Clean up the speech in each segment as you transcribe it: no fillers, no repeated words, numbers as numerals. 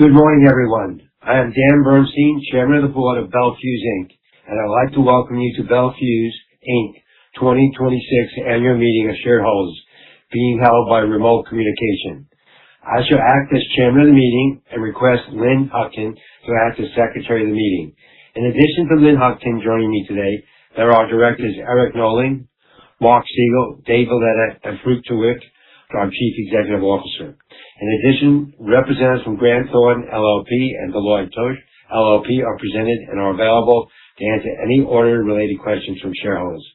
Good morning, everyone. I am Dan Bernstein, Chairman of the Board of Bel Fuse, Inc., and I'd like to welcome you to Bel Fuse, Inc. 2026 Annual Meeting of Shareholders, being held by remote communication. I shall act as Chairman of the meeting and request Lynn Hutkin to act as Secretary of the meeting. In addition to Lynn Hutkin joining me today, there are Directors Eric Nolan, Mark Siegel, Dave Valletta, and Fruit Tewick, our Chief Executive Officer. In addition, representatives from Grant Thornton LLP and Deloitte Touche LLP are presented and are available to answer any audit-related questions from shareholders.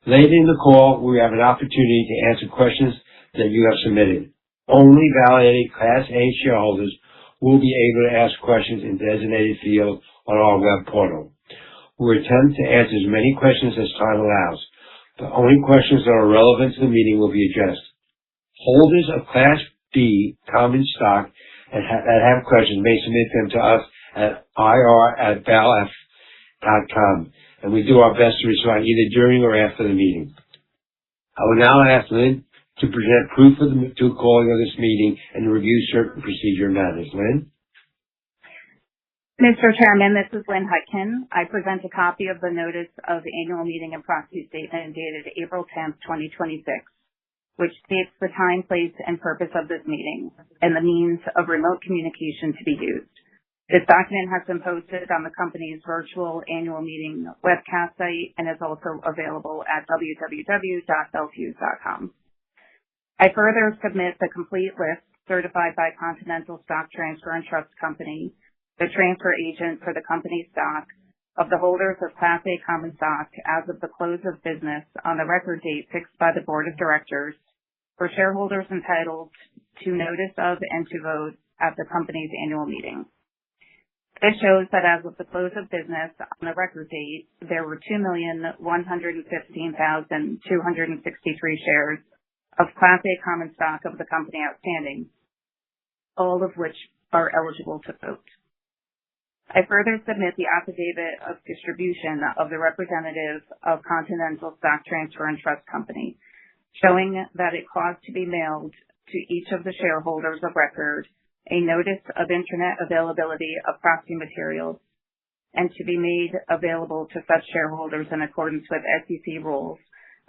Later in the call, we have an opportunity to answer questions that you have submitted. Only validated Class A shareholders will be able to ask questions in designated field on our web portal. We'll attempt to answer as many questions as time allows. The only questions that are relevant to the meeting will be addressed. Holders of Class B common stock that have questions may submit them to us at ir@belf.com, and we do our best to respond either during or after the meeting. I will now ask Lynn to present proof of the calling of this meeting and to review certain procedure matters. Lynn? Mr. Chairman, this is Lynn Hutkin. I present a copy of the notice of the annual meeting and proxy statement dated April 10th, 2026. Which states the time, place, and purpose of this meeting and the means of remote communication to be used. This document has been posted on the company's virtual annual meeting webcast site and is also available at www.belfuse.com. I further submit the complete list certified by Continental Stock Transfer and Trust Company, the transfer agent for the company's stock, of the holders of Class A common stock as of the close of business on the record date fixed by the Board of Directors for shareholders entitled to notice of and to vote at the company's annual meeting. This shows that as of the close of business on the record date, there were 2,115,263 shares of Class A common stock of the company outstanding, all of which are eligible to vote. I further submit the affidavit of distribution of the representative of Continental Stock Transfer and Trust Company, showing that it caused to be mailed to each of the shareholders of record a notice of internet availability of proxy materials and to be made available to such shareholders in accordance with SEC rules,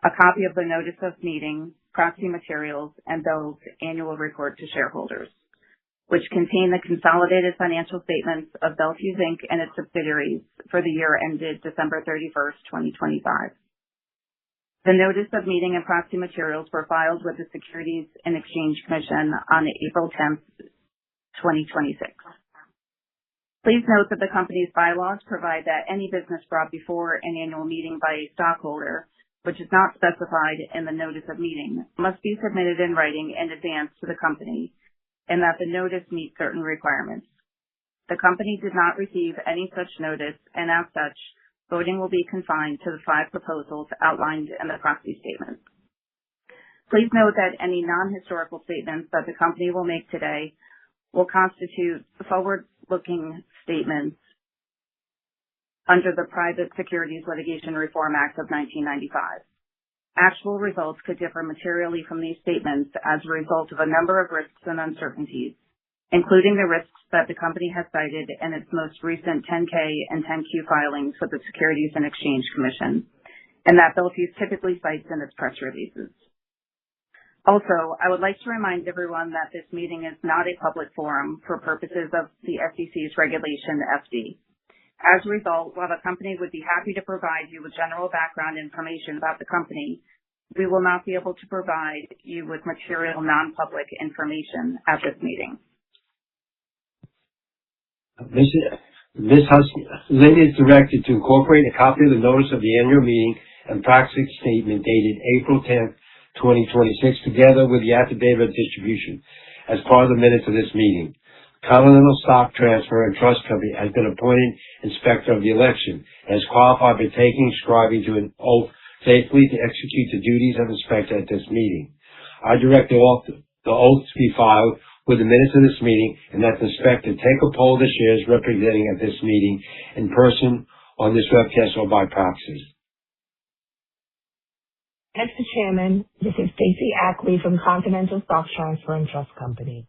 a copy of the notice of meeting, proxy materials, and Bel's annual report to shareholders, which contain the consolidated financial statements of Bel Fuse, Inc. and its subsidiaries for the year ended December 31st, 2025. The notice of meeting and proxy materials were filed with the Securities and Exchange Commission on April 10th, 2026. Please note that the company's bylaws provide that any business brought before an annual meeting by a stockholder, which is not specified in the notice of meeting, must be submitted in writing in advance to the company, and that the notice meets certain requirements. The company did not receive any such notice, and as such, voting will be confined to the 5 proposals outlined in the proxy statement. Please note that any non-historical statements that the company will make today will constitute forward-looking statements under the Private Securities Litigation Reform Act of 1995. Actual results could differ materially from these statements as a result of a number of risks and uncertainties, including the risks that the company has cited in its most recent 10-K and 10-Q filings with the Securities and Exchange Commission, and that Bel Fuse typically cites in its press releases. Also, I would like to remind everyone that this meeting is not a public forum for purposes of the SEC's Regulation FD. As a result, while the company would be happy to provide you with general background information about the company, we will not be able to provide you with material non-public information at this meeting. Ms. Hutkin, Lynn is directed to incorporate a copy of the notice of the annual meeting and proxy statement dated April 10th, 2026, together with the affidavit of distribution as part of the minutes of this meeting. Continental Stock Transfer and Trust Company has been appointed Inspector of the Election and is qualified by taking and subscribing to an oath faithfully to execute the duties of Inspector at this meeting. I direct the oath to be filed with the minutes of this meeting and that the Inspector take a poll of the shares representing at this meeting in person, on this webcast, or by proxy. Mr. Chairman, this is Stacey Ackley from Continental Stock Transfer and Trust Company.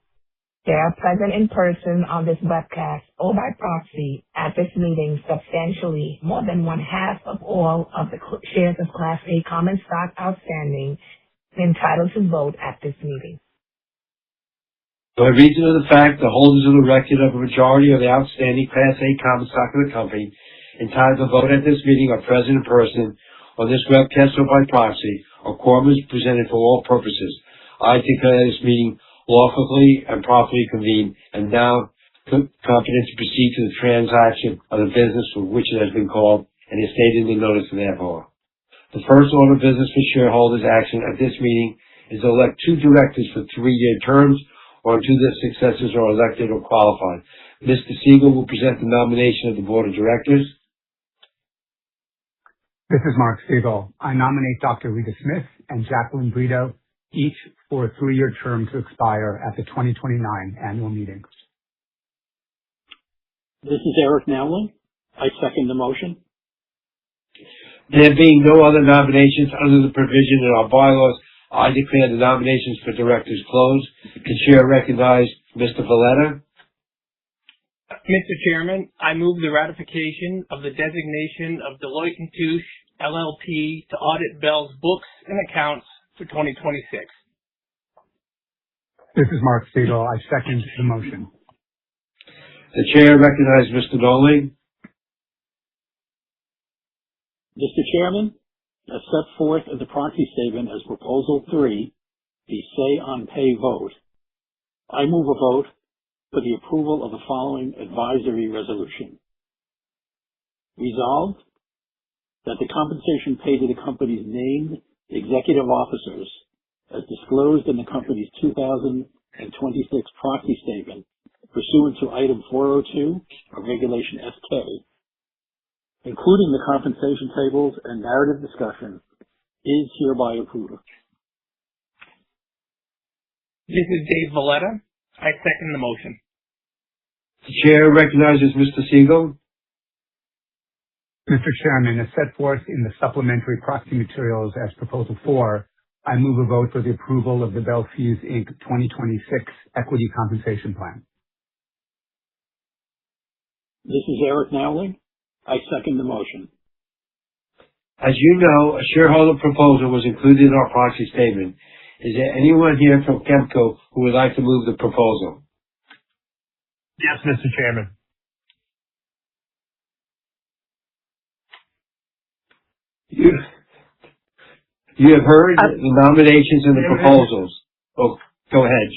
They are present in person on this webcast or by proxy at this meeting substantially more than one-half of all of the shares of Class A common stock outstanding and entitled to vote at this meeting. By reason of the fact the holders of the record of a majority of the outstanding Class A common stock of the company entitled to vote at this meeting are present in person on this webcast or by proxy, a quorum is presented for all purposes. I declare this meeting lawfully and properly convened and now competent to proceed to the transaction of the business for which it has been called and is stated in the notice of therefore. The first order of business for shareholders' action at this meeting is to elect 2 directors for 3-year terms or until their successors are elected or qualified. Mr. Siegel will present the nomination of the Board of Directors. This is Mark Siegel. I nominate Dr. Rita Smith and Jacqueline Brito, each for a 3-year term to expire at the 2029 annual meeting. This is Eric Nowling. I second the motion. There being no other nominations under the provision in our bylaws, I declare the nominations for directors closed. The chair recognize Mr. Valletta. Mr. Chairman, I move the ratification of the designation of Deloitte & Touche LLP to audit Bell's books and accounts for 2026. This is Mark Siegel. I second the motion. The chair recognizes Mr. Nowling. Mr. Chairman, as set forth in the proxy statement as Proposal 3, the Say on Pay vote, I move a vote for the approval of the following advisory resolution. Resolved that the compensation paid to the company's named executive officers, as disclosed in the company's 2026 proxy statement pursuant to Item 402 of Regulation S-K, including the compensation tables and narrative discussion, is hereby approved. This is Dave Valletta. I second the motion. The chair recognizes Mr. Siegel. Mr. Chairman, as set forth in the supplementary proxy materials as Proposal 4, I move a vote for the approval of the Bel Fuse Inc. 2026 Equity Compensation Plan. This is Eric Nowling. I second the motion. As you know, a shareholder proposal was included in our proxy statement. Is there anyone here from Kemco who would like to move the proposal? Yes, Mr. Chairman. You have heard the nominations and the proposals. Oh, go ahead.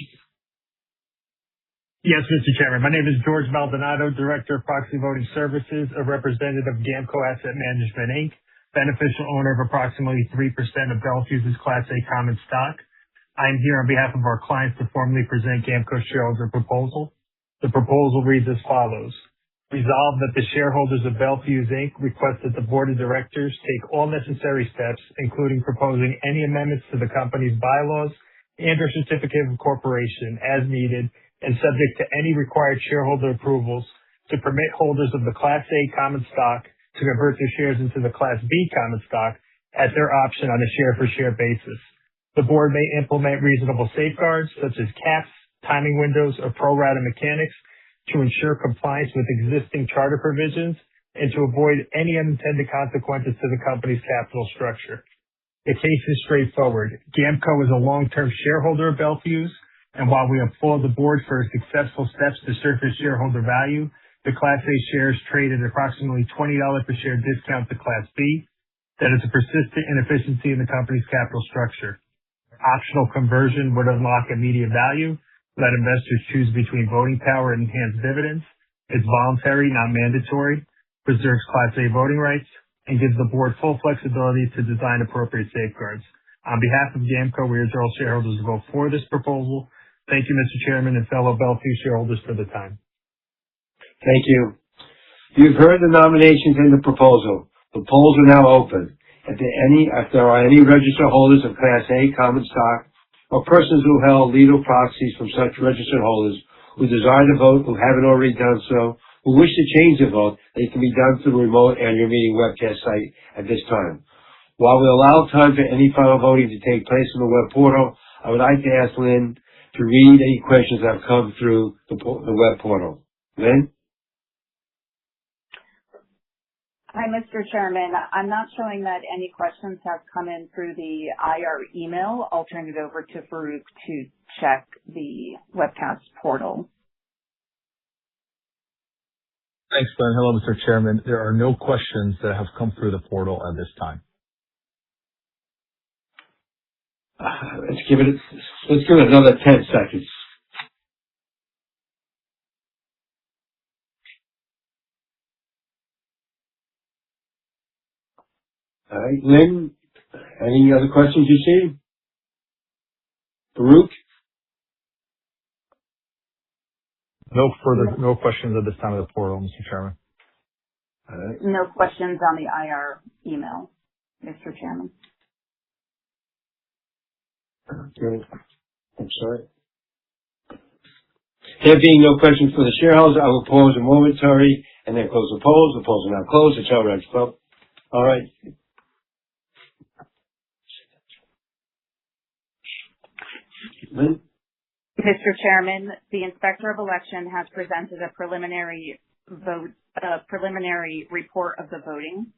Yes, Mr. Chairman. My name is George Maldonado, Director of Proxy Voting Services, a representative of GAMCO Asset Management, Inc., beneficial owner of approximately 3% of Bel Fuse's Class A common stock. I am here on behalf of our clients to formally present GAMCO's shareholder proposal. The proposal reads as follows. Resolved that the shareholders of Bel Fuse Inc. request that the Board of Directors take all necessary steps, including proposing any amendments to the company's bylaws and or certificate of incorporation as needed and subject to any required shareholder approvals to permit holders of the Class A common stock to convert their shares into the Class B common stock at their option on a share-for-share basis. The board may implement reasonable safeguards such as caps, timing windows, or pro rata mechanics to ensure compliance with existing charter provisions and to avoid any unintended consequences to the company's capital structure. The case is straightforward. GAMCO is a long-term shareholder of Bel Fuse, and while we applaud the board for its successful steps to surface shareholder value, the Class A shares trade at approximately $20 per share discount to Class B. That is a persistent inefficiency in the company's capital structure. Optional conversion would unlock immediate value, let investors choose between voting power and enhanced dividends. It's voluntary, not mandatory, preserves Class A voting rights, and gives the board full flexibility to design appropriate safeguards. On behalf of GAMCO, we urge all shareholders to vote for this proposal. Thank you, Mr. Chairman and fellow Bel Fuse shareholders for the time. Thank you. You've heard the nominations and the proposal. The polls are now open. If there are any registered holders of Class A common stock or persons who held legal proxies from such registered holders who desire to vote who haven't already done so, who wish to change their vote, they can be done through the remote annual meeting webcast site at this time. While we allow time for any final voting to take place on the web portal, I would like to ask Lynn to read any questions that have come through the web portal. Lynn? Hi, Mr. Chairman. I'm not showing that any questions have come in through the IR email. I'll turn it over to Farouk to check the webcast portal. Thanks, Glenn. Hello, Mr. Chairman. There are no questions that have come through the portal at this time. Let's give it another 10 seconds. All right, Lynn, any other questions you see? Farouk? No questions at this time of the portal, Mr. Chairman. All right. No questions on the IR email, Mr. Chairman. Okay. I'm sorry. There being no questions for the shareholders, I will pause a momentary and then close the polls. The polls are now closed. The Chair regs club. All right. Lynn? Mr. Chairman, the Inspector of Election has presented a preliminary report of the voting.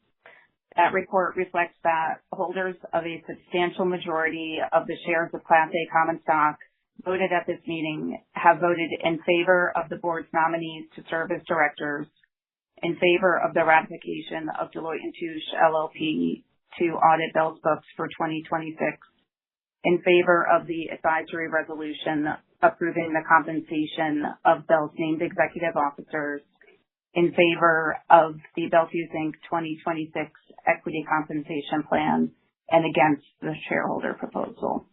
That report reflects that holders of a substantial majority of the shares of Class A common stock voted at this meeting have voted in favor of the board's nominees to serve as directors, in favor of the ratification of Deloitte & Touche LLP to audit Bell's books for 2026, in favor of the advisory resolution approving the compensation of Bell's named executive officers, in favor of the Bell Fuse Inc. 2026 Equity Compensation Plan, and against the shareholder proposal.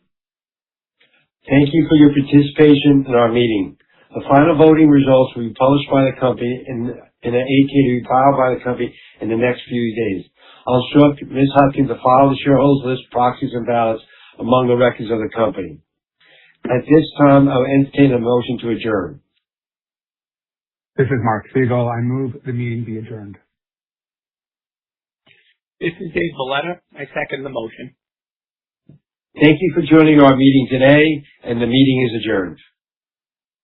Thank you for your participation in our meeting. The final voting results will be published by the company in an 8-K to be filed by the company in the next few days. I'll instruct Ms. Hopkins to file the shareholders list, proxies, and ballots among the records of the company. At this time, I will entertain a motion to adjourn. This is Mark Siegel. I move the meeting be adjourned. This is Dave Valletta. I second the motion. Thank you for joining our meeting today, and the meeting is adjourned.